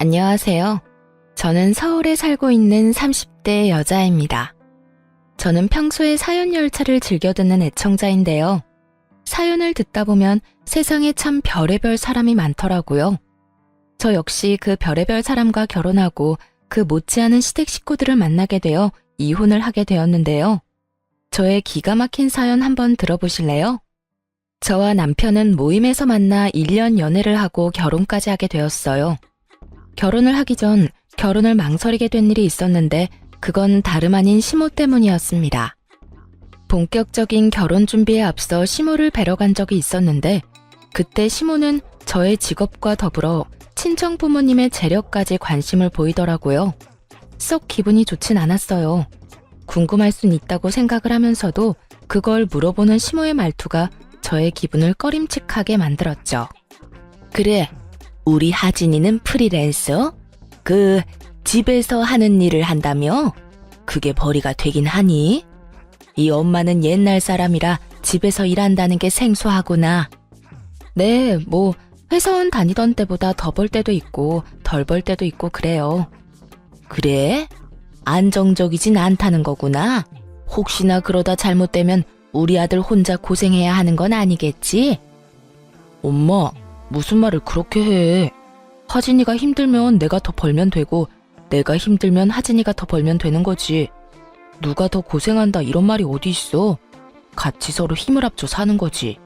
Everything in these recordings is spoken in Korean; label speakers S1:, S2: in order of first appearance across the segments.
S1: 안녕하세요. 저는 서울에 살고 있는 30대 여자입니다. 저는 평소에 사연 열차를 즐겨 듣는 애청자인데요. 사연을 듣다 보면 세상에 참 별의별 사람이 많더라고요. 저 역시 그 별의별 사람과 결혼하고 그 못지않은 시댁 식구들을 만나게 되어 이혼을 하게 되었는데요. 저의 기가 막힌 사연 한번 들어보실래요? 저와 남편은 모임에서 만나 1년 연애를 하고 결혼까지 하게 되었어요. 결혼을 하기 전 결혼을 망설이게 된 일이 있었는데 그건 다름 아닌 시모 때문이었습니다. 본격적인 결혼 준비에 앞서 시모를 뵈러 간 적이 있었는데 그때 시모는 저의 직업과 더불어 친정 부모님의 재력까지 관심을 보이더라고요. 썩 기분이 좋진 않았어요. 궁금할 순 있다고 생각을 하면서도 그걸 물어보는 시모의 말투가 저의 기분을 꺼림칙하게 만들었죠. 그래, 우리 하진이는 프리랜서? 집에서 하는 일을 한다며? 그게 벌이가 되긴 하니? 이 엄마는 옛날 사람이라 집에서 일한다는 게 생소하구나. 네, 회사원 다니던 때보다 더 벌 때도 있고 덜 벌 때도 있고 그래요. 그래? 안정적이진 않다는 거구나. 혹시나 그러다 잘못되면 우리 아들 혼자 고생해야 하는 건 아니겠지? 엄마, 무슨 말을 그렇게 해. 하진이가 힘들면 내가 더 벌면 되고 내가 힘들면 하진이가 더 벌면 되는 거지. 누가 더 고생한다 이런 말이 어디 있어. 같이 서로 힘을 합쳐 사는 거지.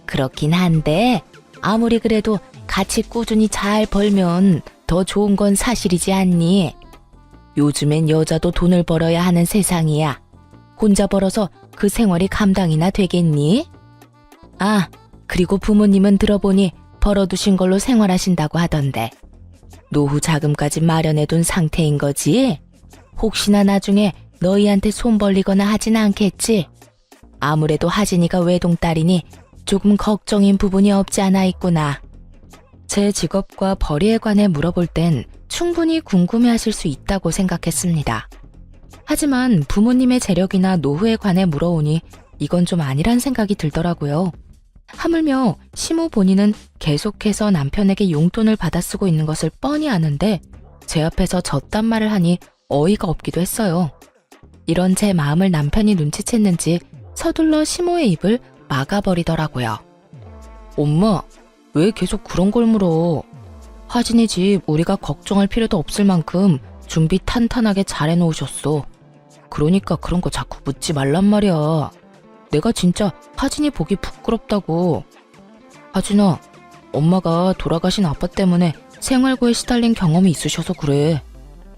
S1: 그렇긴 한데 아무리 그래도 같이 꾸준히 잘 벌면 더 좋은 건 사실이지 않니? 요즘엔 여자도 돈을 벌어야 하는 세상이야. 혼자 벌어서 그 생활이 감당이나 되겠니? 아, 그리고 부모님은 들어보니 벌어두신 걸로 생활하신다고 하던데 노후 자금까지 마련해둔 상태인 거지? 혹시나 나중에 너희한테 손 벌리거나 하진 않겠지? 아무래도 하진이가 외동딸이니 조금 걱정인 부분이 없지 않아 있구나. 제 직업과 벌이에 관해 물어볼 땐 충분히 궁금해하실 수 있다고 생각했습니다. 하지만 부모님의 재력이나 노후에 관해 물어오니 이건 좀 아니란 생각이 들더라고요. 하물며 시모 본인은 계속해서 남편에게 용돈을 받아 쓰고 있는 것을 뻔히 아는데 제 앞에서 저딴 말을 하니 어이가 없기도 했어요. 이런 제 마음을 남편이 눈치챘는지 서둘러 시모의 입을 막아버리더라고요. 엄마, 왜 계속 그런 걸 물어? 하진이 집 우리가 걱정할 필요도 없을 만큼 준비 탄탄하게 잘 해놓으셨어. 그러니까 그런 거 자꾸 묻지 말란 말이야. 내가 진짜 하진이 보기 부끄럽다고. 하진아, 엄마가 돌아가신 아빠 때문에 생활고에 시달린 경험이 있으셔서 그래.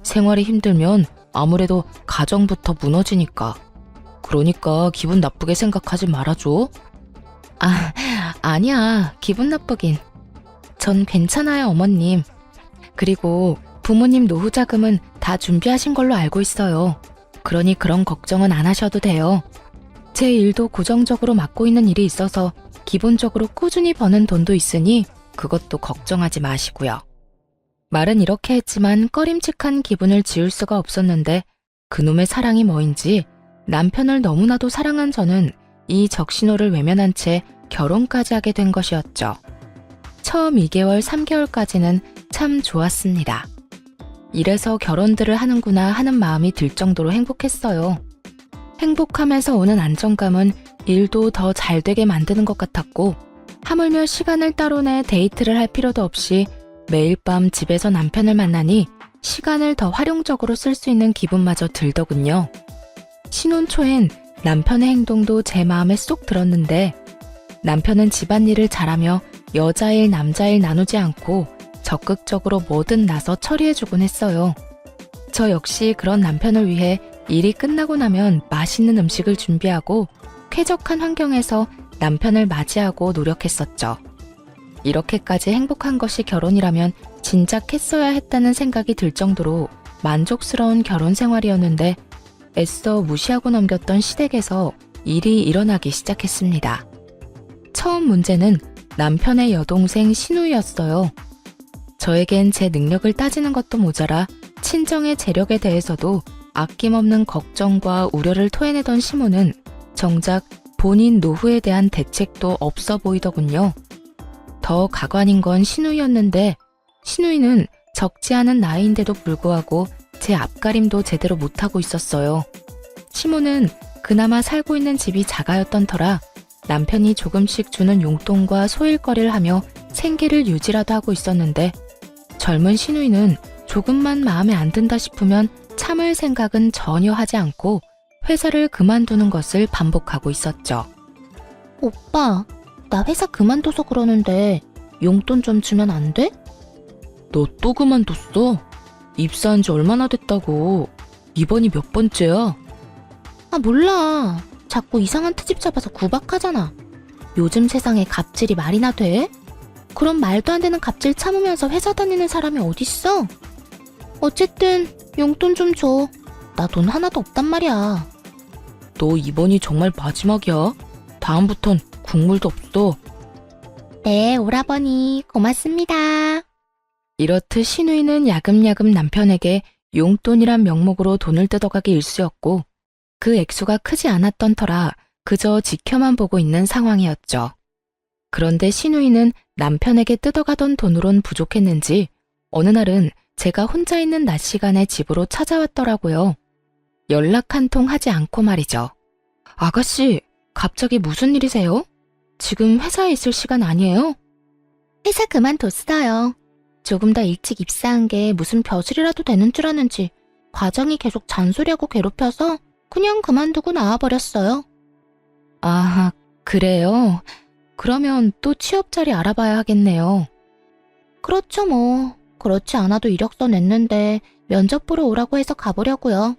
S1: 생활이 힘들면 아무래도 가정부터 무너지니까. 그러니까 기분 나쁘게 생각하지 말아줘. 아니야. 기분 나쁘긴. 전 괜찮아요, 어머님. 그리고 부모님 노후 자금은 다 준비하신 걸로 알고 있어요. 그러니 그런 걱정은 안 하셔도 돼요. 제 일도 고정적으로 맡고 있는 일이 있어서 기본적으로 꾸준히 버는 돈도 있으니 그것도 걱정하지 마시고요. 말은 이렇게 했지만 꺼림칙한 기분을 지울 수가 없었는데 그놈의 사랑이 뭐인지 남편을 너무나도 사랑한 저는 이 적신호를 외면한 채 결혼까지 하게 된 것이었죠. 처음 2개월, 3개월까지는 참 좋았습니다. 이래서 결혼들을 하는구나 하는 마음이 들 정도로 행복했어요. 행복하면서 오는 안정감은 일도 더 잘 되게 만드는 것 같았고 하물며 시간을 따로 내 데이트를 할 필요도 없이 매일 밤 집에서 남편을 만나니 시간을 더 활용적으로 쓸 수 있는 기분마저 들더군요. 신혼 초엔 남편의 행동도 제 마음에 쏙 들었는데 남편은 집안일을 잘하며 여자일 남자일 나누지 않고 적극적으로 뭐든 나서 처리해주곤 했어요. 저 역시 그런 남편을 위해 일이 끝나고 나면 맛있는 음식을 준비하고 쾌적한 환경에서 남편을 맞이하고 노력했었죠. 이렇게까지 행복한 것이 결혼이라면 진작 했어야 했다는 생각이 들 정도로 만족스러운 결혼 생활이었는데 애써 무시하고 넘겼던 시댁에서 일이 일어나기 시작했습니다. 처음 문제는 남편의 여동생 신우이였어요. 저에겐 제 능력을 따지는 것도 모자라 친정의 재력에 대해서도 아낌없는 걱정과 우려를 토해내던 시모는 정작 본인 노후에 대한 대책도 없어 보이더군요. 더 가관인 건 신우이였는데 신우이는 적지 않은 나이인데도 불구하고 제 앞가림도 제대로 못하고 있었어요. 시모는 그나마 살고 있는 집이 자가였던 터라 남편이 조금씩 주는 용돈과 소일거리를 하며 생계를 유지라도 하고 있었는데 젊은 시누이는 조금만 마음에 안 든다 싶으면 참을 생각은 전혀 하지 않고 회사를 그만두는 것을 반복하고 있었죠. 오빠, 나 회사 그만둬서 그러는데 용돈 좀 주면 안 돼? 너 또 그만뒀어? 입사한 지 얼마나 됐다고. 이번이 몇 번째야? 아, 몰라. 자꾸 이상한 트집 잡아서 구박하잖아. 요즘 세상에 갑질이 말이나 돼? 그럼 말도 안 되는 갑질 참으면서 회사 다니는 사람이 어딨어? 어쨌든 용돈 좀 줘. 나 돈 하나도 없단 말이야. 너 이번이 정말 마지막이야. 다음부턴 국물도 없어. 네, 오라버니 고맙습니다. 이렇듯 시누이는 야금야금 남편에게 용돈이란 명목으로 돈을 뜯어가기 일쑤였고 그 액수가 크지 않았던 터라 그저 지켜만 보고 있는 상황이었죠. 그런데 시누이는 남편에게 뜯어가던 돈으론 부족했는지 어느 날은 제가 혼자 있는 낮 시간에 집으로 찾아왔더라고요. 연락 한 통 하지 않고 말이죠. 아가씨, 갑자기 무슨 일이세요? 지금 회사에 있을 시간 아니에요? 회사 그만뒀어요. 조금 더 일찍 입사한 게 무슨 벼슬이라도 되는 줄 아는지 과장이 계속 잔소리하고 괴롭혀서 그냥 그만두고 나와버렸어요. 아, 그래요? 그러면 또 취업 자리 알아봐야 하겠네요. 그렇죠 뭐. 그렇지 않아도 이력서 냈는데 면접 보러 오라고 해서 가보려고요.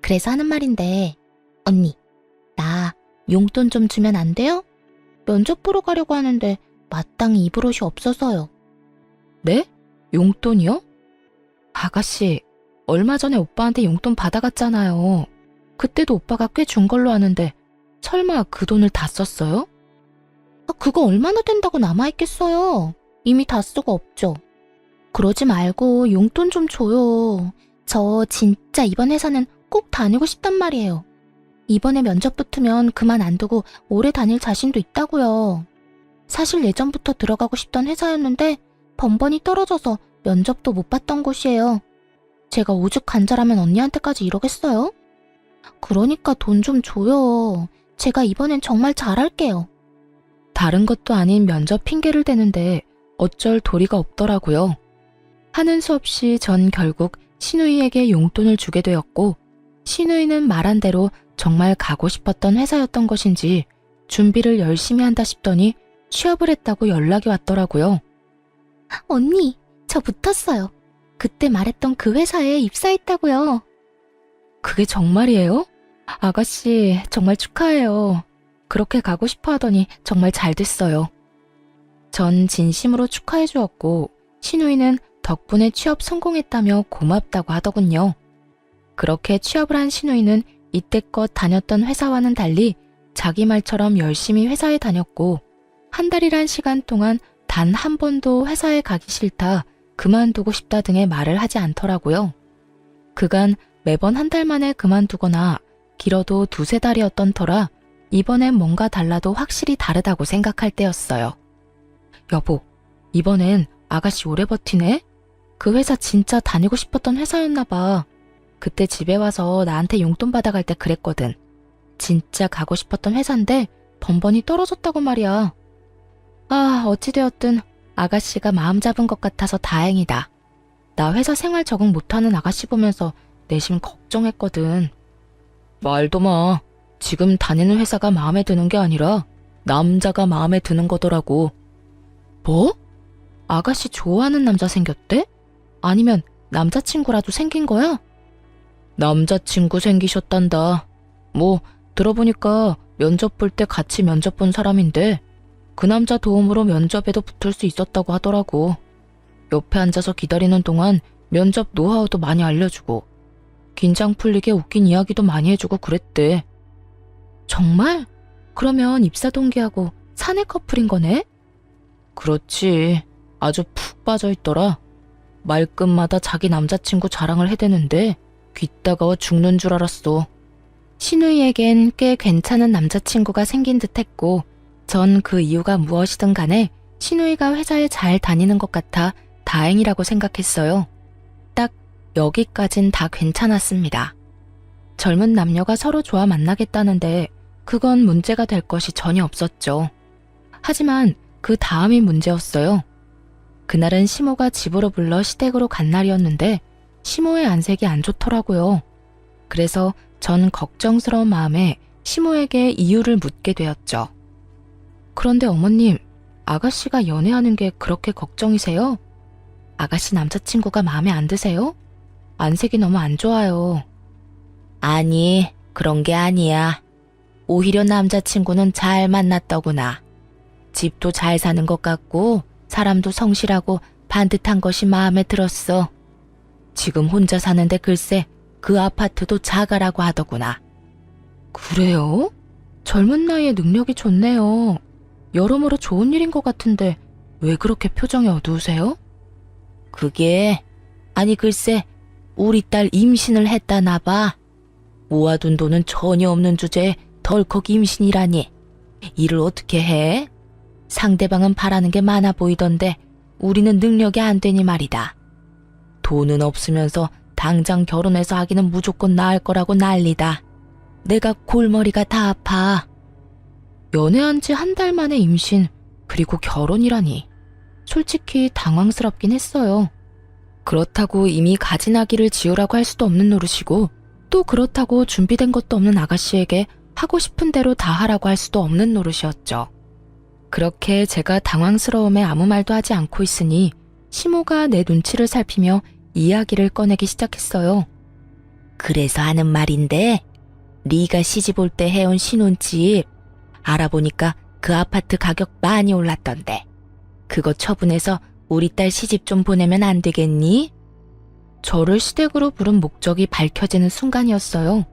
S1: 그래서 하는 말인데 언니, 나 용돈 좀 주면 안 돼요? 면접 보러 가려고 하는데 마땅히 입을 옷이 없어서요. 네? 용돈이요? 아가씨, 얼마 전에 오빠한테 용돈 받아갔잖아요. 그때도 오빠가 꽤 준 걸로 아는데 설마 그 돈을 다 썼어요? 아, 그거 얼마나 된다고 남아있겠어요. 이미 다 쓰고 없죠. 그러지 말고 용돈 좀 줘요. 저 진짜 이번 회사는 꼭 다니고 싶단 말이에요. 이번에 면접 붙으면 그만 안 두고 오래 다닐 자신도 있다고요. 사실 예전부터 들어가고 싶던 회사였는데 번번이 떨어져서 면접도 못 봤던 곳이에요. 제가 오죽 간절하면 언니한테까지 이러겠어요? 그러니까 돈 좀 줘요. 제가 이번엔 정말 잘할게요. 다른 것도 아닌 면접 핑계를 대는데 어쩔 도리가 없더라고요. 하는 수 없이 전 결국 시누이에게 용돈을 주게 되었고 시누이는 말한 대로 정말 가고 싶었던 회사였던 것인지 준비를 열심히 한다 싶더니 취업을 했다고 연락이 왔더라고요. 언니, 저 붙었어요. 그때 말했던 그 회사에 입사했다고요. 그게 정말이에요? 아가씨, 정말 축하해요. 그렇게 가고 싶어 하더니 정말 잘 됐어요. 전 진심으로 축하해 주었고 시누이는 덕분에 취업 성공했다며 고맙다고 하더군요. 그렇게 취업을 한 시누이는 이때껏 다녔던 회사와는 달리 자기 말처럼 열심히 회사에 다녔고 한 달이란 시간 동안 단 한 번도 회사에 가기 싫다, 그만두고 싶다 등의 말을 하지 않더라고요. 그간 매번 한 달 만에 그만두거나 길어도 두세 달이었던 터라 이번엔 뭔가 달라도 확실히 다르다고 생각할 때였어요. 여보, 이번엔 아가씨 오래 버티네? 그 회사 진짜 다니고 싶었던 회사였나 봐. 그때 집에 와서 나한테 용돈 받아갈 때 그랬거든. 진짜 가고 싶었던 회사인데 번번이 떨어졌다고 말이야. 아, 어찌되었든 아가씨가 마음 잡은 것 같아서 다행이다. 나 회사 생활 적응 못하는 아가씨 보면서 내심 걱정했거든. 말도 마. 지금 다니는 회사가 마음에 드는 게 아니라 남자가 마음에 드는 거더라고. 뭐? 아가씨 좋아하는 남자 생겼대? 아니면 남자친구라도 생긴 거야? 남자친구 생기셨단다. 뭐 들어보니까 면접 볼 때 같이 면접 본 사람인데 그 남자 도움으로 면접에도 붙을 수 있었다고 하더라고. 옆에 앉아서 기다리는 동안 면접 노하우도 많이 알려주고 긴장 풀리게 웃긴 이야기도 많이 해주고 그랬대. 정말? 그러면 입사 동기하고 사내 커플인 거네? 그렇지. 아주 푹 빠져있더라. 말끝마다 자기 남자친구 자랑을 해대는데 귀 따가워 죽는 줄 알았어. 신우이에겐 꽤 괜찮은 남자친구가 생긴 듯했고 전 그 이유가 무엇이든 간에 신우이가 회사에 잘 다니는 것 같아 다행이라고 생각했어요. 딱 여기까진 다 괜찮았습니다. 젊은 남녀가 서로 좋아 만나겠다는데 그건 문제가 될 것이 전혀 없었죠. 하지만 그 다음이 문제였어요. 그날은 시모가 집으로 불러 시댁으로 간 날이었는데 시모의 안색이 안 좋더라고요. 그래서 전 걱정스러운 마음에 시모에게 이유를 묻게 되었죠. 그런데 어머님, 아가씨가 연애하는 게 그렇게 걱정이세요? 아가씨 남자친구가 마음에 안 드세요? 안색이 너무 안 좋아요. 아니, 그런 게 아니야. 오히려 남자친구는 잘 만났더구나. 집도 잘 사는 것 같고 사람도 성실하고 반듯한 것이 마음에 들었어. 지금 혼자 사는데 글쎄 그 아파트도 자가라고 하더구나. 그래요? 젊은 나이에 능력이 좋네요. 여러모로 좋은 일인 것 같은데 왜 그렇게 표정이 어두우세요? 그게 아니 글쎄 우리 딸 임신을 했다나 봐. 모아둔 돈은 전혀 없는 주제에 덜컥 임신이라니. 일을 어떻게 해? 상대방은 바라는 게 많아 보이던데 우리는 능력이 안 되니 말이다. 돈은 없으면서 당장 결혼해서 아기는 무조건 낳을 거라고 난리다. 내가 골머리가 다 아파. 연애한 지 한 달 만에 임신, 그리고 결혼이라니. 솔직히 당황스럽긴 했어요. 그렇다고 이미 가진 아기를 지우라고 할 수도 없는 노릇이고, 또 그렇다고 준비된 것도 없는 아가씨에게 하고 싶은 대로 다 하라고 할 수도 없는 노릇이었죠. 그렇게 제가 당황스러움에 아무 말도 하지 않고 있으니 시모가 내 눈치를 살피며 이야기를 꺼내기 시작했어요. 그래서 하는 말인데 네가 시집 올 때 해온 신혼집 알아보니까 그 아파트 가격 많이 올랐던데 그거 처분해서 우리 딸 시집 좀 보내면 안 되겠니? 저를 시댁으로 부른 목적이 밝혀지는 순간이었어요.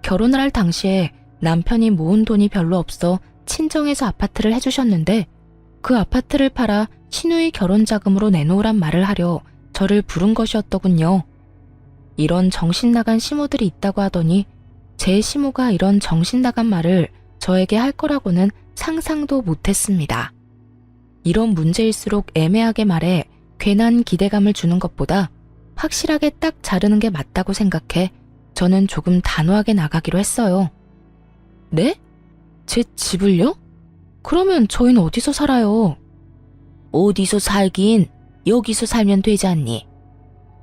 S1: 결혼을 할 당시에 남편이 모은 돈이 별로 없어 친정에서 아파트를 해주셨는데 그 아파트를 팔아 시누이 결혼 자금으로 내놓으란 말을 하려 저를 부른 것이었더군요. 이런 정신나간 시모들이 있다고 하더니 제 시모가 이런 정신나간 말을 저에게 할 거라고는 상상도 못했습니다. 이런 문제일수록 애매하게 말해 괜한 기대감을 주는 것보다 확실하게 딱 자르는 게 맞다고 생각해 저는 조금 단호하게 나가기로 했어요. 네? 제 집을요? 그러면 저희는 어디서 살아요? 어디서 살긴 여기서 살면 되지 않니?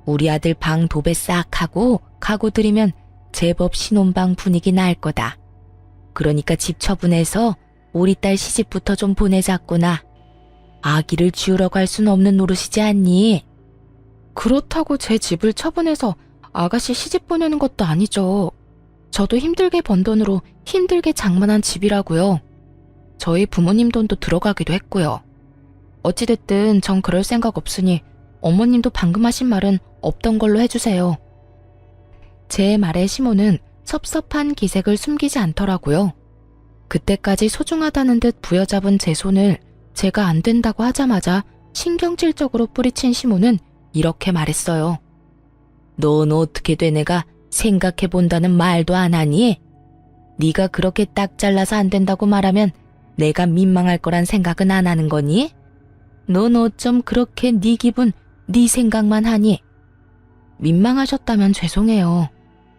S1: 우리 아들 방 도배 싹 하고 가구 들이면 제법 신혼방 분위기 날 거다. 그러니까 집 처분해서 우리 딸 시집부터 좀 보내자꾸나. 아기를 지우라고 할 수는 없는 노릇이지 않니? 그렇다고 제 집을 처분해서 아가씨 시집 보내는 것도 아니죠. 저도 힘들게 번 돈으로 힘들게 장만한 집이라고요. 저희 부모님 돈도 들어가기도 했고요. 어찌됐든 전 그럴 생각 없으니 어머님도 방금 하신 말은 없던 걸로 해주세요. 제 말에 시모는 섭섭한 기색을 숨기지 않더라고요. 그때까지 소중하다는 듯 부여잡은 제 손을 제가 안 된다고 하자마자 신경질적으로 뿌리친 시모는 이렇게 말했어요. 넌 어떻게 돼 내가 생각해본다는 말도 안 하니? 네가 그렇게 딱 잘라서 안 된다고 말하면 내가 민망할 거란 생각은 안 하는 거니? 넌 어쩜 그렇게 네 기분, 네 생각만 하니? 민망하셨다면 죄송해요.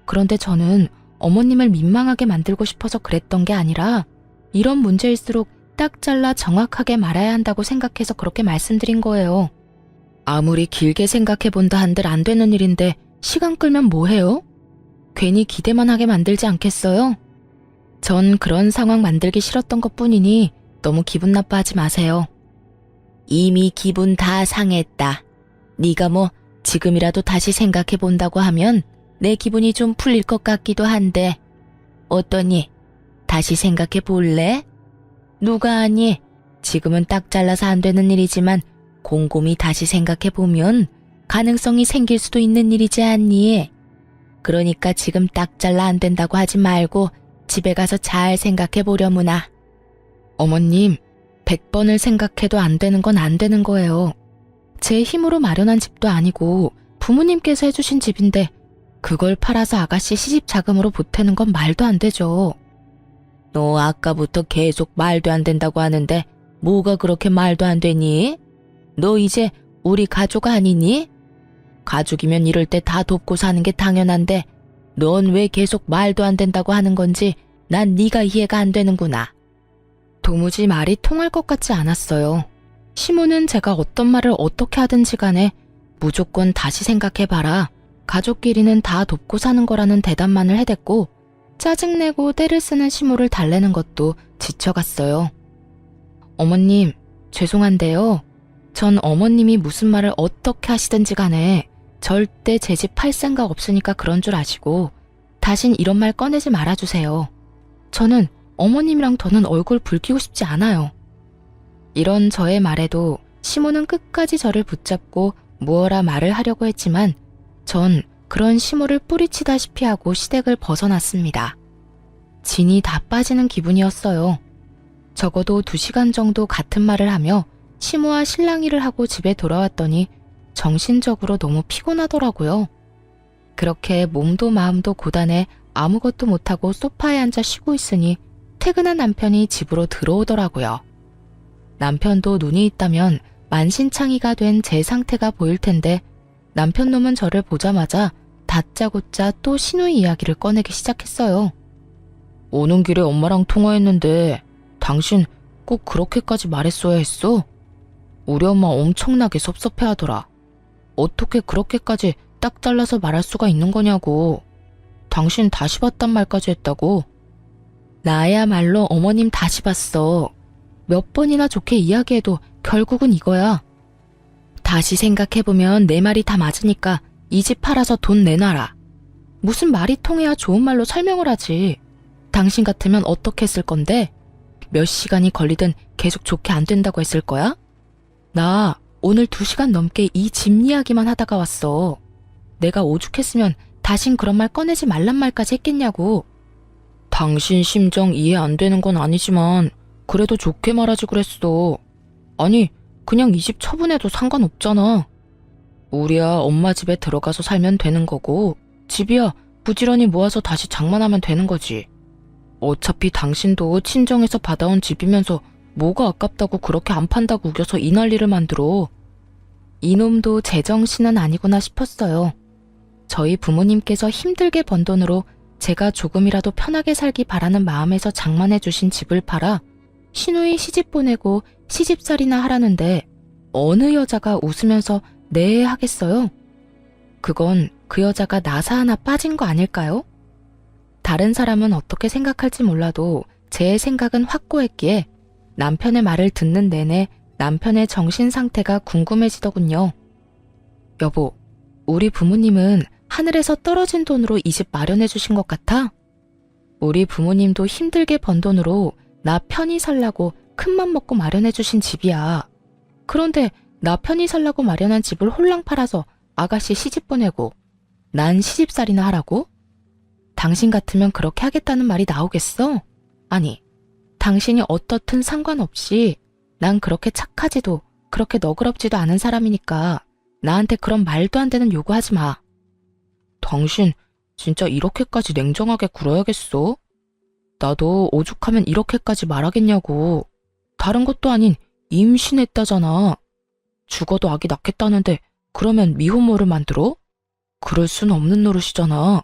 S1: 그런데 저는 어머님을 민망하게 만들고 싶어서 그랬던 게 아니라 이런 문제일수록 딱 잘라 정확하게 말아야 한다고 생각해서 그렇게 말씀드린 거예요. 아무리 길게 생각해본다 한들 안 되는 일인데 시간 끌면 뭐해요? 괜히 기대만 하게 만들지 않겠어요? 전 그런 상황 만들기 싫었던 것뿐이니 너무 기분 나빠하지 마세요. 이미 기분 다 상했다. 네가 뭐 지금이라도 다시 생각해본다고 하면 내 기분이 좀 풀릴 것 같기도 한데 어떠니? 다시 생각해볼래? 누가 아니? 지금은 딱 잘라서 안 되는 일이지만 곰곰이 다시 생각해보면 가능성이 생길 수도 있는 일이지 않니? 그러니까 지금 딱 잘라 안 된다고 하지 말고 집에 가서 잘 생각해보려무나. 어머님, 100번을 생각해도 안 되는 건 안 되는 거예요. 제 힘으로 마련한 집도 아니고 부모님께서 해주신 집인데 그걸 팔아서 아가씨 시집 자금으로 보태는 건 말도 안 되죠. 너 아까부터 계속 말도 안 된다고 하는데 뭐가 그렇게 말도 안 되니? 너 이제 우리 가족 아니니? 가족이면 이럴 때 다 돕고 사는 게 당연한데 넌 왜 계속 말도 안 된다고 하는 건지 난 네가 이해가 안 되는구나. 도무지 말이 통할 것 같지 않았어요. 시모는 제가 어떤 말을 어떻게 하든지 간에 무조건 다시 생각해봐라. 가족끼리는 다 돕고 사는 거라는 대답만을 해댔고 짜증내고 때를 쓰는 시모를 달래는 것도 지쳐갔어요. 어머님, 죄송한데요. 전 어머님이 무슨 말을 어떻게 하시든지 간에 절대 제 집 팔 생각 없으니까 그런 줄 아시고 다신 이런 말 꺼내지 말아주세요. 저는 어머님이랑 더는 얼굴 붉히고 싶지 않아요. 이런 저의 말에도 시모는 끝까지 저를 붙잡고 무어라 말을 하려고 했지만 전 그런 시모를 뿌리치다시피 하고 시댁을 벗어났습니다. 진이 다 빠지는 기분이었어요. 적어도 2시간 정도 같은 말을 하며 시모와 실랑이를 하고 집에 돌아왔더니 정신적으로 너무 피곤하더라고요. 그렇게 몸도 마음도 고단해 아무것도 못하고 소파에 앉아 쉬고 있으니 퇴근한 남편이 집으로 들어오더라고요. 남편도 눈이 있다면 만신창이가 된 제 상태가 보일 텐데 남편 놈은 저를 보자마자 다짜고짜 또 시누이 이야기를 꺼내기 시작했어요. 오는 길에 엄마랑 통화했는데 당신 꼭 그렇게까지 말했어야 했어? 우리 엄마 엄청나게 섭섭해하더라. 어떻게 그렇게까지 딱 잘라서 말할 수가 있는 거냐고. 당신 다시 봤단 말까지 했다고. 나야말로 어머님 다시 봤어. 몇 번이나 좋게 이야기해도 결국은 이거야. 다시 생각해보면 내 말이 다 맞으니까 이 집 팔아서 돈 내놔라. 무슨 말이 통해야 좋은 말로 설명을 하지. 당신 같으면 어떻게 했을 건데? 몇 시간이 걸리든 계속 좋게 안 된다고 했을 거야? 나 오늘 2시간 넘게 이 집 이야기만 하다가 왔어. 내가 오죽했으면 다신 그런 말 꺼내지 말란 말까지 했겠냐고. 당신 심정 이해 안 되는 건 아니지만 그래도 좋게 말하지 그랬어. 아니 그냥 이 집 처분해도 상관없잖아. 우리야 엄마 집에 들어가서 살면 되는 거고 집이야 부지런히 모아서 다시 장만하면 되는 거지. 어차피 당신도 친정에서 받아온 집이면서 뭐가 아깝다고 그렇게 안 판다고 우겨서 이 난리를 만들어. 이놈도 제정신은 아니구나 싶었어요. 저희 부모님께서 힘들게 번 돈으로 제가 조금이라도 편하게 살기 바라는 마음에서 장만해 주신 집을 팔아 시누이 시집 보내고 시집살이나 하라는데 어느 여자가 웃으면서 네 하겠어요? 그건 그 여자가 나사 하나 빠진 거 아닐까요? 다른 사람은 어떻게 생각할지 몰라도 제 생각은 확고했기에 남편의 말을 듣는 내내 남편의 정신 상태가 궁금해지더군요. 여보, 우리 부모님은 하늘에서 떨어진 돈으로 이 집 마련해 주신 것 같아? 우리 부모님도 힘들게 번 돈으로 나 편히 살라고 큰맘 먹고 마련해 주신 집이야. 그런데 나 편히 살라고 마련한 집을 홀랑 팔아서 아가씨 시집 보내고 난 시집살이나 하라고? 당신 같으면 그렇게 하겠다는 말이 나오겠어? 아니, 당신이 어떻든 상관없이 난 그렇게 착하지도 그렇게 너그럽지도 않은 사람이니까 나한테 그런 말도 안 되는 요구하지 마. 당신 진짜 이렇게까지 냉정하게 굴어야겠어? 나도 오죽하면 이렇게까지 말하겠냐고. 다른 것도 아닌 임신했다잖아. 죽어도 아기 낳겠다는데 그러면 미혼모를 만들어? 그럴 순 없는 노릇이잖아.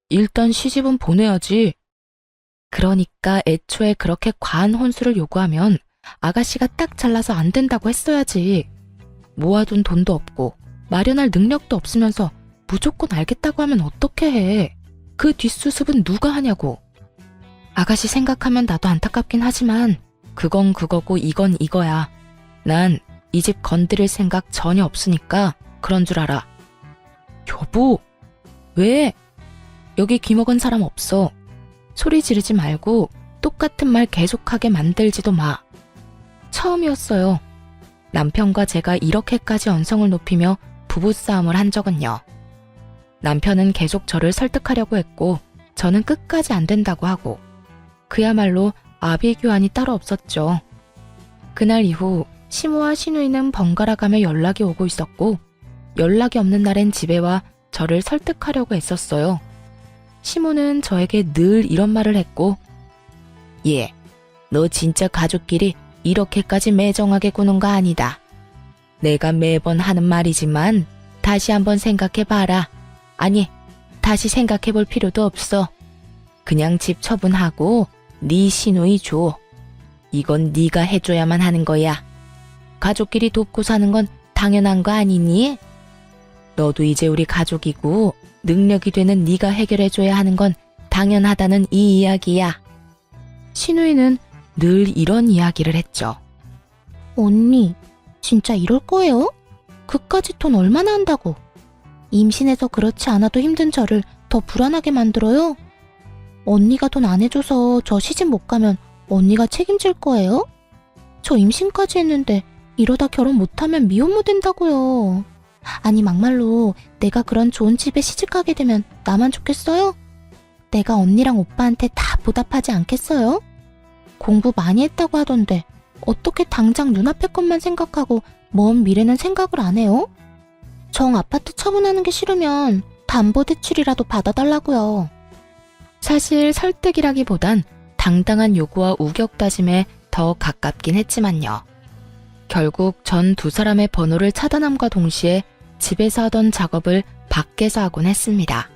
S1: 일단 시집은 보내야지. 그러니까 애초에 그렇게 과한 혼수를 요구하면 아가씨가 딱 잘라서 안 된다고 했어야지. 모아둔 돈도 없고 마련할 능력도 없으면서 무조건 알겠다고 하면 어떻게 해. 그 뒷수습은 누가 하냐고. 아가씨 생각하면 나도 안타깝긴 하지만 그건 그거고 이건 이거야. 난 이 집 건드릴 생각 전혀 없으니까 그런 줄 알아. 여보, 왜? 여기 귀먹은 사람 없어. 소리 지르지 말고 똑같은 말 계속하게 만들지도 마. 처음이었어요. 남편과 제가 이렇게까지 언성을 높이며 부부싸움을 한 적은요. 남편은 계속 저를 설득하려고 했고 저는 끝까지 안 된다고 하고 그야말로 아비규환이 따로 없었죠. 그날 이후 시모와 시누이는 번갈아가며 연락이 오고 있었고 연락이 없는 날엔 집에 와 저를 설득하려고 했었어요. 시모는 저에게 늘 이런 말을 했고 너 진짜 가족끼리 이렇게까지 매정하게 구는 거 아니다. 내가 매번 하는 말이지만 다시 한번 생각해봐라. 아니, 다시 생각해볼 필요도 없어. 그냥 집 처분하고 네 시누이 줘. 이건 네가 해줘야만 하는 거야. 가족끼리 돕고 사는 건 당연한 거 아니니? 너도 이제 우리 가족이고 능력이 되는 네가 해결해줘야 하는 건 당연하다는 이 이야기야. 시누이는 늘 이런 이야기를 했죠.
S2: 언니, 진짜 이럴 거예요? 그까지 돈 얼마나 한다고? 임신해서 그렇지 않아도 힘든 저를 더 불안하게 만들어요? 언니가 돈 안 해줘서 저 시집 못 가면 언니가 책임질 거예요? 저 임신까지 했는데 이러다 결혼 못하면 미혼모 된다고요. 아니 막말로 내가 그런 좋은 집에 시집가게 되면 나만 좋겠어요? 내가 언니랑 오빠한테 다 보답하지 않겠어요? 공부 많이 했다고 하던데 어떻게 당장 눈앞의 것만 생각하고 먼 미래는 생각을 안 해요? 정 아파트 처분하는 게 싫으면 담보대출이라도 받아달라고요.
S1: 사실 설득이라기보단 당당한 요구와 우격다짐에 더 가깝긴 했지만요. 결국 전 두 사람의 번호를 차단함과 동시에 집에서 하던 작업을 밖에서 하곤 했습니다.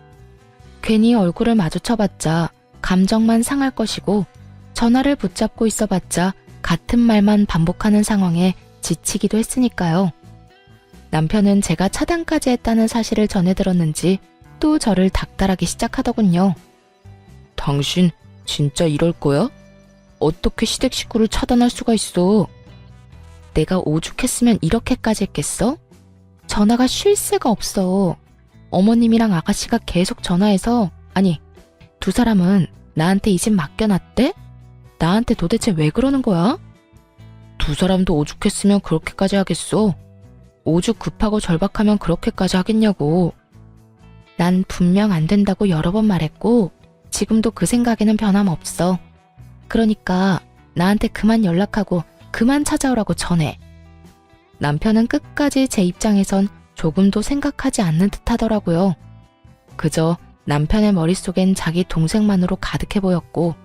S1: 괜히 얼굴을 마주쳐봤자 감정만 상할 것이고 전화를 붙잡고 있어봤자 같은 말만 반복하는 상황에 지치기도 했으니까요. 남편은 제가 차단까지 했다는 사실을 전해 들었는지 또 저를 닥달하기 시작하더군요. 당신 진짜 이럴 거야? 어떻게 시댁 식구를 차단할 수가 있어? 내가 오죽했으면 이렇게까지 했겠어? 전화가 쉴 새가 없어. 어머님이랑 아가씨가 계속 전화해서 아니, 두 사람은 나한테 이 집 맡겨놨대? 나한테 도대체 왜 그러는 거야? 두 사람도 오죽했으면 그렇게까지 하겠어? 오죽 급하고 절박하면 그렇게까지 하겠냐고. 난 분명 안 된다고 여러 번 말했고 지금도 그 생각에는 변함없어. 그러니까 나한테 그만 연락하고 그만 찾아오라고 전해. 남편은 끝까지 제 입장에선 조금도 생각하지 않는 듯 하더라고요. 그저 남편의 머릿속엔 자기 동생만으로 가득해 보였고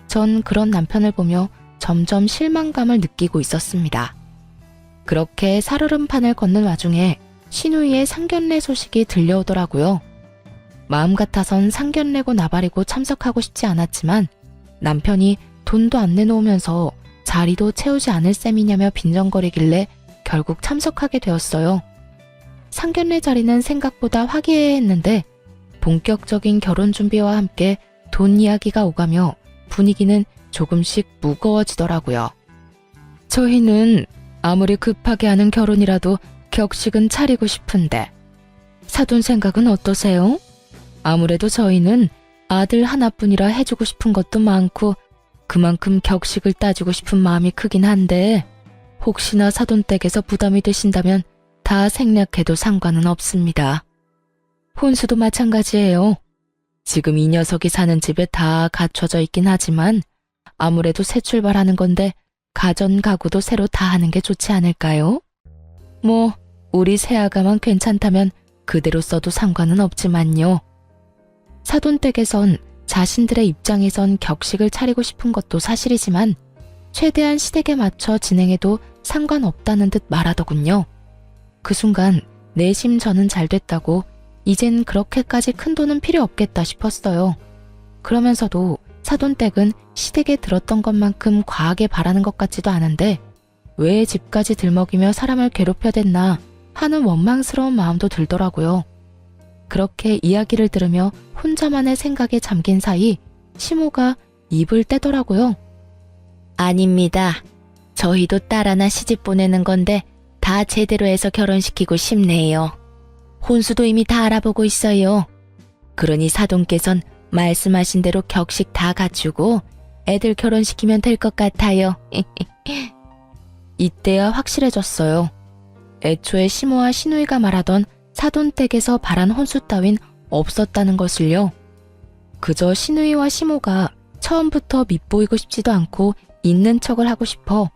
S1: 전 그런 남편을 보며 점점 실망감을 느끼고 있었습니다. 그렇게 살얼음판을 걷는 와중에 시누이의 상견례 소식이 들려오더라고요. 마음 같아선 상견례고 나발이고 참석하고 싶지 않았지만 남편이 돈도 안 내놓으면서 자리도 채우지 않을 셈이냐며 빈정거리길래 결국 참석하게 되었어요. 상견례 자리는 생각보다 화기애애했는데 본격적인 결혼 준비와 함께 돈 이야기가 오가며 분위기는 조금씩 무거워지더라고요. 저희는 아무리 급하게 하는 결혼이라도 격식은 차리고 싶은데 사돈 생각은 어떠세요? 아무래도 저희는 아들 하나뿐이라 해주고 싶은 것도 많고 그만큼 격식을 따지고 싶은 마음이 크긴 한데 혹시나 사돈 댁에서 부담이 되신다면 다 생략해도 상관은 없습니다. 혼수도 마찬가지예요. 지금 이 녀석이 사는 집에 다 갖춰져 있긴 하지만 아무래도 새 출발하는 건데 가전 가구도 새로 다 하는 게 좋지 않을까요? 뭐 우리 새아가만 괜찮다면 그대로 써도 상관은 없지만요. 사돈 댁에선 자신들의 입장에선 격식을 차리고 싶은 것도 사실이지만 최대한 시댁에 맞춰 진행해도 상관없다는 듯 말하더군요. 그 순간 내심 저는 잘 됐다고 이젠 그렇게까지 큰 돈은 필요 없겠다 싶었어요. 그러면서도 사돈 댁은 시댁에 들었던 것만큼 과하게 바라는 것 같지도 않은데 왜 집까지 들먹이며 사람을 괴롭혀댔나 하는 원망스러운 마음도 들더라고요. 그렇게 이야기를 들으며 혼자만의 생각에 잠긴 사이 시모가 입을 떼더라고요. 아닙니다. 저희도 딸 하나 시집 보내는 건데 다 제대로 해서 결혼시키고 싶네요. 혼수도 이미 다 알아보고 있어요. 그러니 사돈께선 말씀하신 대로 격식 다 갖추고 애들 결혼시키면 될 것 같아요. 이때야 확실해졌어요. 애초에 시모와 시누이가 말하던 사돈 댁에서 바란 혼수 따윈 없었다는 것을요. 그저 시누이와 시모가 처음부터 밉보이고 싶지도 않고 있는 척을 하고 싶어